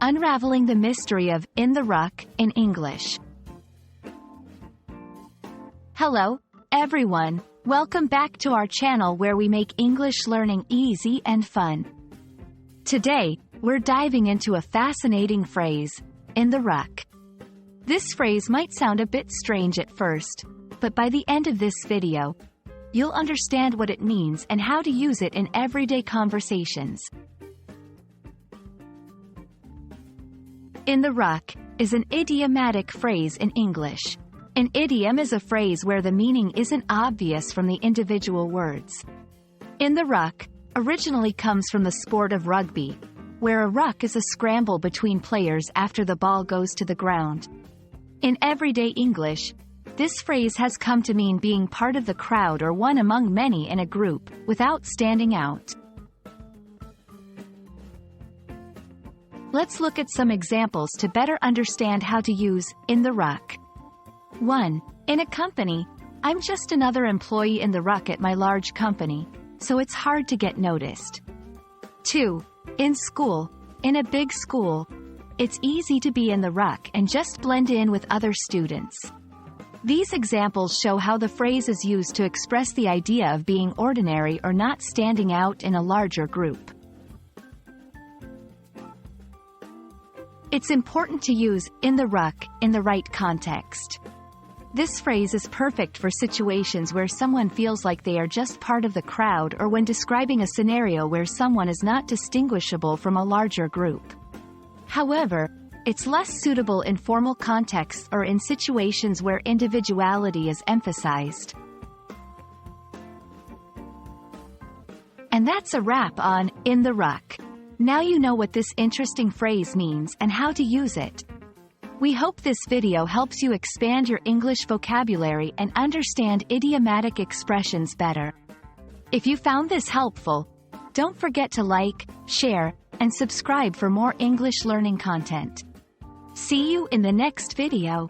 Unraveling the Mystery of In the Ruck in English. Hello, everyone. Welcome back to our channel where we make English learning easy and fun. Today, we're diving into a fascinating phrase, in the ruck. This phrase might sound a bit strange at first, but by the end of this video, you'll understand what it means and how to use it in everyday conversations. In the ruck is an idiomatic phrase in English. An idiom is a phrase where the meaning isn't obvious from the individual words. In the ruck originally comes from the sport of rugby, where a ruck is a scramble between players after the ball goes to the ground. In everyday English, this phrase has come to mean being part of the crowd or one among many in a group, without standing out. Let's look at some examples to better understand how to use in the ruck. 1. In a company, I'm just another employee in the ruck at my large company, so it's hard to get noticed. 2. In school, in a big school, it's easy to be in the ruck and just blend in with other students. These examples show how the phrase is used to express the idea of being ordinary or not standing out in a larger group. It's important to use in the ruck in the right context. This phrase is perfect for situations where someone feels like they are just part of the crowd or when describing a scenario where someone is not distinguishable from a larger group. However, it's less suitable in formal contexts or in situations where individuality is emphasized. And that's a wrap on in the ruck. Now you know what this interesting phrase means and how to use it. We hope this video helps you expand your English vocabulary and understand idiomatic expressions better. If you found this helpful, don't forget to like, share, and subscribe for more English learning content. See you in the next video.